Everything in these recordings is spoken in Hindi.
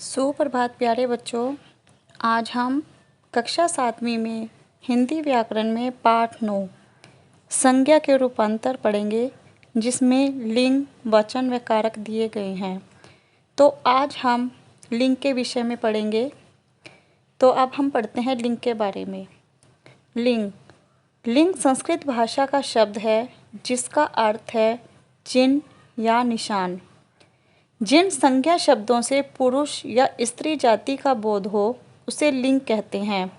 सुप्रभात प्यारे बच्चों। आज हम कक्षा 7वीं में हिंदी व्याकरण में पाठ 9 संज्ञा के रूपांतर पढ़ेंगे, जिसमें लिंग, वचन व कारक दिए गए हैं। तो आज हम लिंग के विषय में पढ़ेंगे। तो अब हम पढ़ते हैं लिंग के बारे में। लिंग लिंग संस्कृत भाषा का शब्द है, जिसका अर्थ है चिन्ह या निशान। जिन संज्ञा शब्दों से पुरुष या स्त्री जाति का बोध हो, उसे लिंग कहते हैं।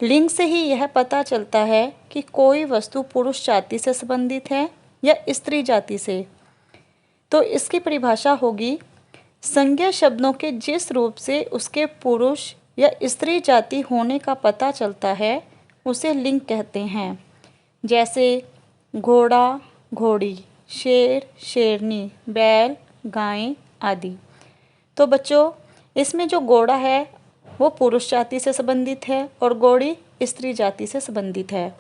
लिंग से ही यह पता चलता है कि कोई वस्तु पुरुष जाति से संबंधित है या स्त्री जाति से। तो इसकी परिभाषा होगी, संज्ञा शब्दों के जिस रूप से उसके पुरुष या स्त्री जाति होने का पता चलता है, उसे लिंग कहते हैं। जैसे घोड़ा, घोड़ी, शेर, शेरनी, बैल, गाय आदि। तो बच्चों, इसमें जो घोड़ा है वो पुरुष जाति से संबंधित है और घोड़ी स्त्री जाति से संबंधित है।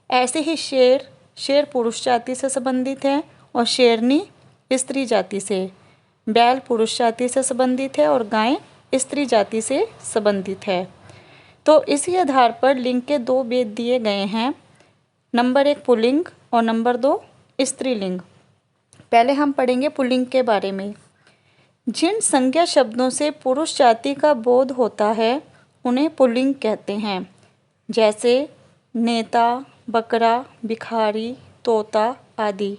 ऐसे ही शेर पुरुष जाति से संबंधित है और शेरनी स्त्री जाति से। बैल पुरुष जाति से संबंधित है और गाय स्त्री जाति से संबंधित है। तो इसी आधार पर लिंग के दो भेद दिए गए हैं, नंबर 1 पुल्लिंग और नंबर 2 स्त्रीलिंग। पहले हम पढ़ेंगे पुल्लिंग के बारे में। जिन संज्ञा शब्दों से पुरुष जाति का बोध होता है, उन्हें पुल्लिंग कहते हैं। जैसे नेता, बकरा, भिखारी, तोता आदि।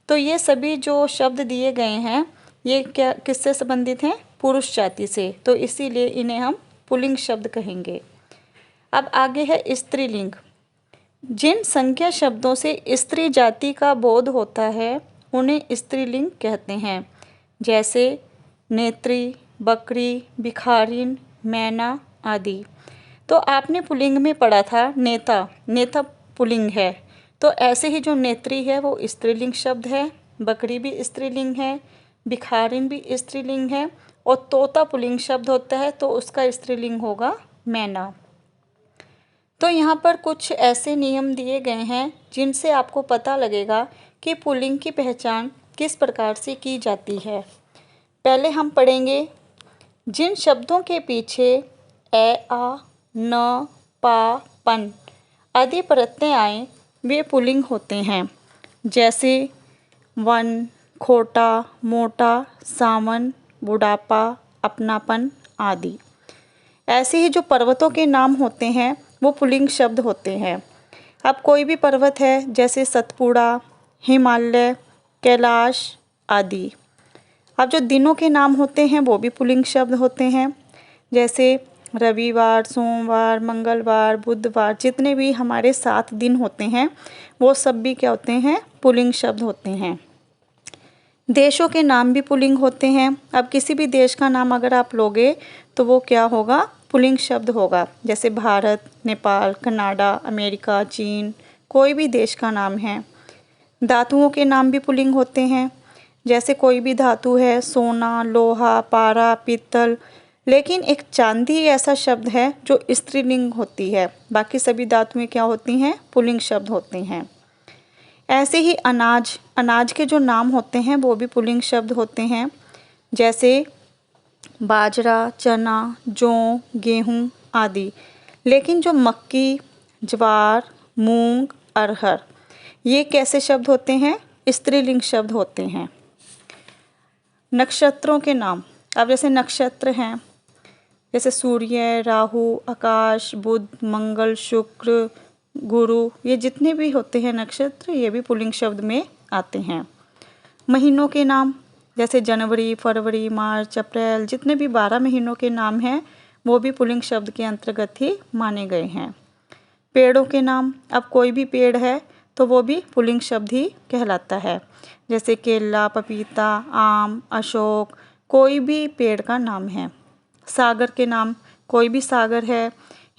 तो ये सभी जो शब्द दिए गए हैं, ये क्या किससे संबंधित हैं? पुरुष जाति से। तो इसीलिए इन्हें हम पुल्लिंग शब्द कहेंगे। अब आगे है स्त्रीलिंग। जिन संज्ञा शब्दों से स्त्री जाति का बोध होता है, उन्हें स्त्रीलिंग कहते हैं। जैसे नेत्री, बकरी, भिखारिन, मैना आदि। तो आपने पुल्लिंग में पढ़ा था नेता पुल्लिंग है। तो ऐसे ही जो नेत्री है वो स्त्रीलिंग शब्द है, बकरी भी स्त्रीलिंग है, भिखारिन भी स्त्रीलिंग है और तोता पुल्लिंग शब्द होता है, तो उसका स्त्रीलिंग होगा मैना। तो यहाँ पर कुछ ऐसे नियम दिए गए हैं जिनसे आपको पता लगेगा कि पुल्लिंग की पहचान किस प्रकार से की जाती है। पहले हम पढ़ेंगे, जिन शब्दों के पीछे ए, आ, न, पा, पन आदि प्रत्यय आए, वे पुल्लिंग होते हैं। जैसे वन, खोटा, मोटा, सावन, बुढ़ापा, अपनापन आदि। ऐसे ही जो पर्वतों के नाम होते हैं, वो पुल्लिंग शब्द होते हैं। अब कोई भी पर्वत है, जैसे सतपुड़ा, हिमालय, कैलाश आदि। अब जो दिनों के नाम होते हैं, वो भी पुल्लिंग शब्द होते हैं। जैसे रविवार, सोमवार, मंगलवार, बुधवार, जितने भी हमारे 7 दिन होते हैं, वो सब भी क्या होते हैं? पुल्लिंग शब्द होते हैं। देशों के नाम भी पुल्लिंग होते हैं। अब किसी भी देश का नाम अगर आप लोगे तो वो क्या होगा? पुल्लिंग शब्द होगा। जैसे भारत, नेपाल, कनाडा, अमेरिका, चीन, कोई भी देश का नाम है। धातुओं के नाम भी पुल्लिंग होते हैं। जैसे कोई भी धातु है, सोना, लोहा, पारा, पीतल। लेकिन एक चांदी ऐसा शब्द है जो स्त्रीलिंग होती है। बाकी सभी धातुएं क्या होती हैं? पुल्लिंग शब्द होते हैं। ऐसे ही अनाज के जो नाम होते हैं, वो भी पुल्लिंग शब्द होते हैं। जैसे बाजरा, चना, जौ, गेहूँ आदि। लेकिन जो मक्की, ज्वार, मूंग, अरहर, ये कैसे शब्द होते हैं? स्त्रीलिंग शब्द होते हैं। नक्षत्रों के नाम, अब जैसे नक्षत्र हैं, जैसे सूर्य, राहु, आकाश, बुध, मंगल, शुक्र, गुरु, ये जितने भी होते हैं नक्षत्र, ये भी पुल्लिंग शब्द में आते हैं। महीनों के नाम, जैसे जनवरी, फरवरी, मार्च, अप्रैल, जितने भी 12 महीनों के नाम हैं, वो भी पुल्लिंग शब्द के अंतर्गत ही माने गए हैं। पेड़ों के नाम, अब कोई भी पेड़ है तो वो भी पुल्लिंग शब्द ही कहलाता है। जैसे केला, पपीता, आम, अशोक, कोई भी पेड़ का नाम है। सागर के नाम, कोई भी सागर है,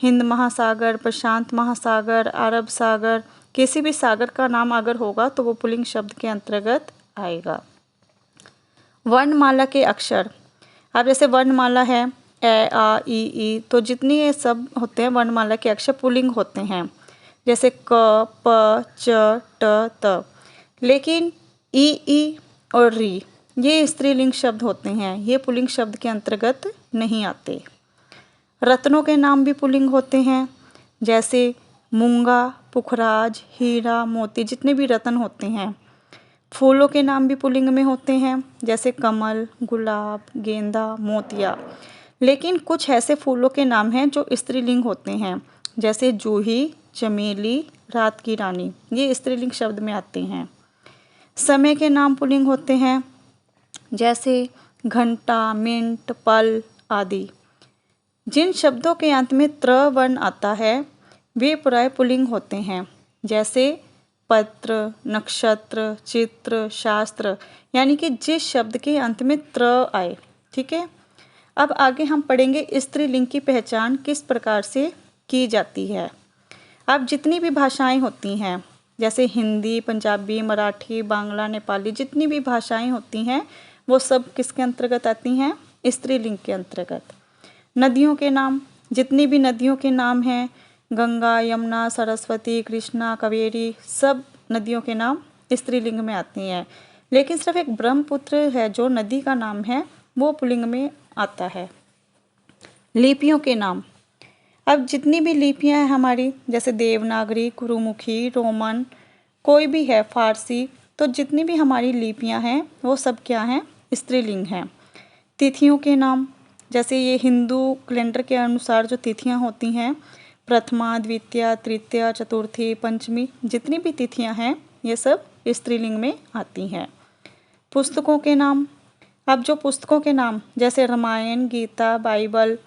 हिंद महासागर, प्रशांत महासागर, अरब सागर, किसी भी सागर का नाम अगर होगा तो वो पुल्लिंग शब्द के अंतर्गत आएगा। वर्णमाला के अक्षर, अब जैसे वर्णमाला है ए, आ, ई, तो जितनी ये सब होते हैं वर्णमाला के अक्षर पुल्लिंग होते हैं। जैसे क, प, च, ट, त। लेकिन ई और री, ये स्त्रीलिंग शब्द होते हैं, ये पुल्लिंग शब्द के अंतर्गत नहीं आते। रत्नों के नाम भी पुल्लिंग होते हैं, जैसे मूंगा, पुखराज, हीरा, मोती, जितने भी रत्न होते हैं। फूलों के नाम भी पुल्लिंग में होते हैं, जैसे कमल, गुलाब, गेंदा, मोतिया। लेकिन कुछ ऐसे फूलों के नाम हैं जो स्त्रीलिंग होते हैं, जैसे जूही, चमेली, रात की रानी, ये स्त्रीलिंग शब्द में आते हैं। समय के नाम पुल्लिंग होते हैं, जैसे घंटा, मिनट, पल आदि। जिन शब्दों के अंत में त्र वर्ण आता है वे प्राय पुल्लिंग होते हैं, जैसे पत्र, नक्षत्र, चित्र, शास्त्र, यानी कि जिस शब्द के अंत में त्र आए। ठीक है। अब आगे हम पढ़ेंगे स्त्रीलिंग की पहचान किस प्रकार से की जाती है। अब जितनी भी भाषाएं होती हैं, जैसे हिंदी, पंजाबी, मराठी, बांग्ला, नेपाली, जितनी भी भाषाएं होती हैं वो सब किसके अंतर्गत आती हैं? स्त्रीलिंग के अंतर्गत। नदियों के नाम, जितनी भी नदियों के नाम हैं, गंगा, यमुना, सरस्वती, कृष्णा, कावेरी, सब नदियों के नाम स्त्रीलिंग में आती हैं। लेकिन सिर्फ एक ब्रह्मपुत्र है जो नदी का नाम है वो पुल्लिंग में आता है। लिपियों के नाम, अब जितनी भी लिपियां हैं हमारी, जैसे देवनागरी, गुरुमुखी, रोमन, कोई भी है, फारसी, तो जितनी भी हमारी लिपियां हैं वो सब क्या हैं? स्त्रीलिंग हैं। तिथियों के नाम, जैसे ये हिंदू कैलेंडर के अनुसार जो तिथियां होती हैं, प्रथमा, द्वितीया, तृतीया, चतुर्थी, पंचमी, जितनी भी तिथियां हैं ये सब स्त्रीलिंग में आती हैं। पुस्तकों के नाम, अब जो पुस्तकों के नाम, जैसे रामायण, गीता, बाइबल,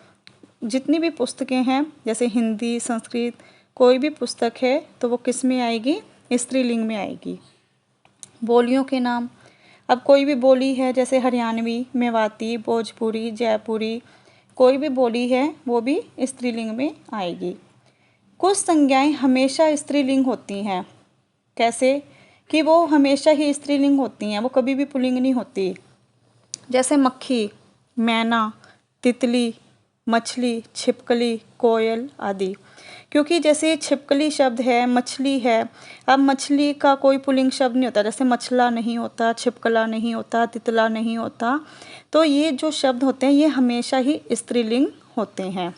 जितनी भी पुस्तकें हैं, जैसे हिंदी, संस्कृत, कोई भी पुस्तक है तो वो किस में आएगी? स्त्रीलिंग में आएगी। बोलियों के नाम, अब कोई भी बोली है, जैसे हरियाणवी, मेवाती, भोजपुरी, जयपुरी, कोई भी बोली है वो भी स्त्रीलिंग में आएगी। कुछ संज्ञाएं हमेशा स्त्रीलिंग होती हैं, कैसे कि वो हमेशा ही स्त्रीलिंग होती हैं, वो कभी भी पुल्लिंग नहीं होती। जैसे मक्खी, मैना, तितली, मछली, छिपकली, कोयल आदि। क्योंकि जैसे छिपकली शब्द है, मछली है, अब मछली का कोई पुल्लिंग शब्द नहीं होता, जैसे मछला नहीं होता, छिपकला नहीं होता, तितला नहीं होता, तो ये जो शब्द होते हैं ये हमेशा ही स्त्रीलिंग होते हैं।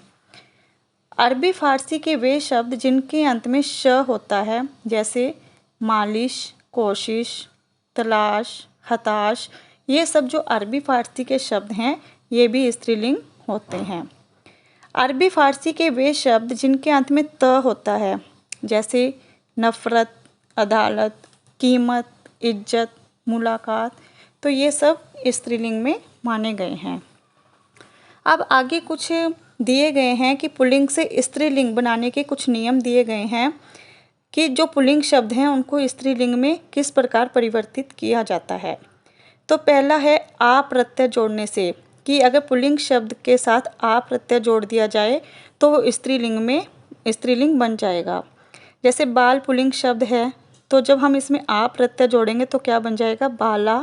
अरबी फारसी के वे शब्द जिनके अंत में श होता है, जैसे मालिश, कोशिश, तलाश, हताश, ये सब जो अरबी फारसी के शब्द हैं ये भी स्त्रीलिंग होते हैं। अरबी फारसी के वे शब्द जिनके अंत में त होता है, जैसे नफ़रत, अदालत, कीमत, इज्जत, मुलाकात, तो ये सब स्त्रीलिंग में माने गए हैं। अब आगे कुछ दिए गए हैं कि पुल्लिंग से स्त्रीलिंग बनाने के कुछ नियम दिए गए हैं कि जो पुल्लिंग शब्द हैं उनको स्त्रीलिंग में किस प्रकार परिवर्तित किया जाता है। तो पहला है आ प्रत्यय जोड़ने से, कि अगर पुल्लिंग शब्द के साथ आ प्रत्यय जोड़ दिया जाए तो वो स्त्रीलिंग बन जाएगा। जैसे बाल पुल्लिंग शब्द है तो जब हम इसमें आ प्रत्यय जोड़ेंगे तो क्या बन जाएगा? बाला,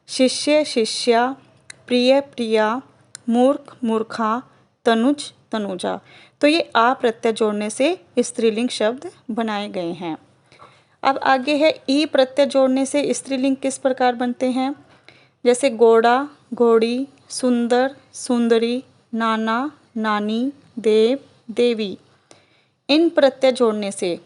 शिष्य, शिष्या, प्रिय, प्रिया, मूर्ख, मूर्खा, तनुज, तनुजा, तो ये आ प्रत्यय जोड़ने से स्त्रीलिंग शब्द बनाए गए हैं। अब आगे है ई प्रत्यय जोड़ने से स्त्रीलिंग किस प्रकार बनते हैं, जैसे घोड़ा, घोड़ी, सुंदर, सुंदरी, नाना, नानी, देव, देवी। इन प्रत्यय जोड़ने से,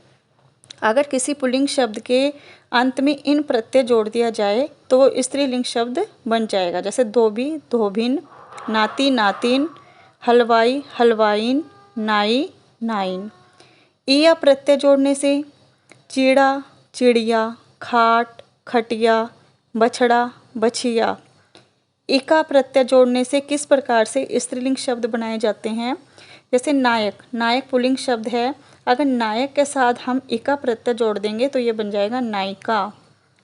अगर किसी पुल्लिंग शब्द के अंत में इन प्रत्यय जोड़ दिया जाए तो वो स्त्रीलिंग शब्द बन जाएगा, जैसे धोबी, धोबिन, नाती, नातिन, हलवाई, हलवाइन, नाई, नाइन। ईया प्रत्यय जोड़ने से चीड़ा, चिड़िया, खाट, खटिया, बछड़ा, बछिया। इका प्रत्यय जोड़ने से किस प्रकार से स्त्रीलिंग शब्द बनाए जाते हैं, जैसे नायक, नायक पुल्लिंग शब्द है, अगर नायक के साथ हम इका प्रत्यय जोड़ देंगे तो ये बन जाएगा नायिका,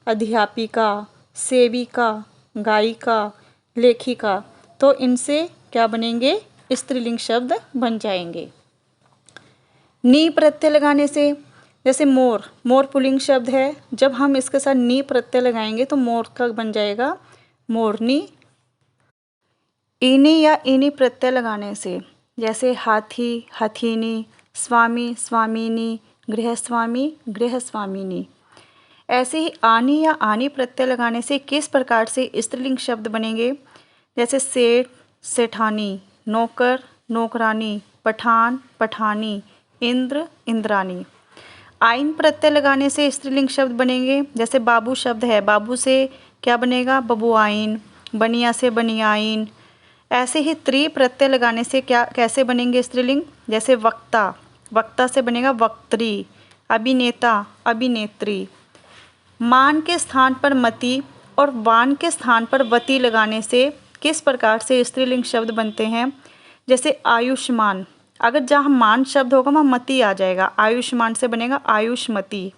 अध्यापिका, सेविका, गायिका, लेखिका, तो इनसे क्या बनेंगे? स्त्रीलिंग शब्द बन जाएंगे। नी प्रत्यय लगाने से, जैसे मोर, मोर पुल्लिंग शब्द है, जब हम इसके साथ नी प्रत्यय लगाएंगे तो मोर का बन जाएगा मोरनी। इनी या इनी प्रत्यय लगाने से, जैसे हाथी, हथिनी, स्वामी, स्वामिनी, गृहस्वामी, गृहस्वामिनी। ऐसे ही आनी या आनी प्रत्यय लगाने से किस प्रकार से स्त्रीलिंग शब्द बनेंगे, जैसे सेठ, सेठानी, नौकर, नौकरानी, पठान, पठानी, इंद्र, इंद्रानी। आइन प्रत्यय लगाने से स्त्रीलिंग शब्द बनेंगे। जैसे बाबू शब्द है, बाबू से क्या बनेगा? बबुआइन। बनिया से बनियाइन। ऐसे ही त्री प्रत्यय लगाने से क्या कैसे बनेंगे स्त्रीलिंग? जैसे वक्ता, वक्ता से बनेगा वक्त्री। अभिनेता, अभिनेत्री। मान के स्थान पर मति और वान के स्थान पर वती लगाने से किस प्रकार से स्त्रीलिंग शब्द बनते हैं? जैसे आयुष्मान, अगर जहाँ मान शब्द होगा वहाँ मति आ जाएगा, आयुष्मान से बनेगा आयुष्मती।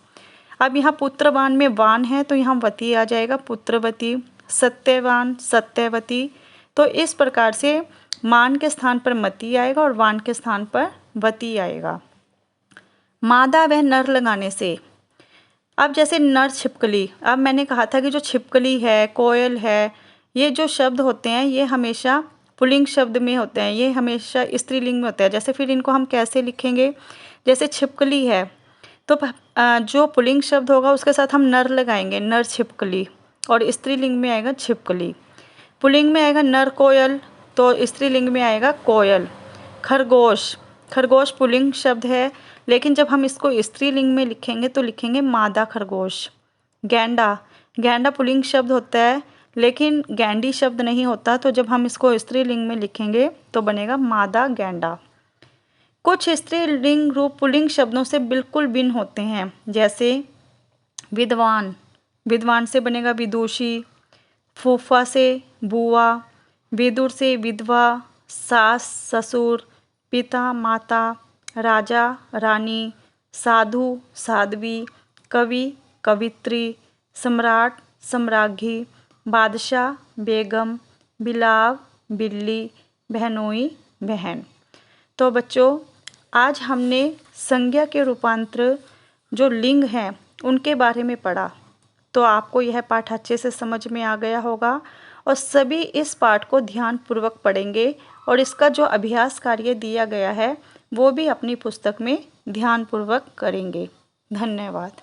अब यहाँ पुत्रवान में वान है तो यहाँ वती आ जाएगा, पुत्रवती। सत्यवान, सत्यवती। तो इस प्रकार से मान के स्थान पर मति आएगा और वान के स्थान पर वती आएगा। मादा व नर लगाने से, अब जैसे नर छिपकली, अब मैंने कहा था कि जो छिपकली है, कोयल है, ये जो शब्द होते हैं ये हमेशा पुल्लिंग शब्द में होते हैं, ये हमेशा स्त्रीलिंग में होते हैं। जैसे फिर इनको हम कैसे लिखेंगे? जैसे छिपकली है तो जो पुल्लिंग शब्द होगा उसके साथ हम नर लगाएंगे, नर छिपकली, और स्त्रीलिंग में आएगा छिपकली। पुल्लिंग में आएगा नर कोयल तो स्त्रीलिंग में आएगा कोयल। खरगोश, खरगोश पुल्लिंग शब्द है लेकिन जब हम इसको स्त्रीलिंग में लिखेंगे तो लिखेंगे मादा खरगोश। गैंडा, गैंडा पुल्लिंग शब्द होता है लेकिन गैंडी शब्द नहीं होता, तो जब हम इसको स्त्रीलिंग में लिखेंगे तो बनेगा मादा गैंडा। कुछ स्त्रीलिंग रूप पुल्लिंग शब्दों से बिल्कुल भिन्न होते हैं। जैसे विद्वान, विद्वान से बनेगा विदुषी। फूफा से बुआ। विदुर से विधवा, सास, ससुर, पिता, माता, राजा, रानी, साधु, साध्वी, कवि, कवित्री, सम्राट, सम्राज्ञी, बादशाह, बेगम, बिलाव, बिल्ली, बहनोई, बहन। तो बच्चों आज हमने संज्ञा के रूपांतर जो लिंग हैं उनके बारे में पढ़ा, तो आपको यह पाठ अच्छे से समझ में आ गया होगा और सभी इस पाठ को ध्यानपूर्वक पढ़ेंगे और इसका जो अभ्यास कार्य दिया गया है वो भी अपनी पुस्तक में ध्यानपूर्वक करेंगे। धन्यवाद।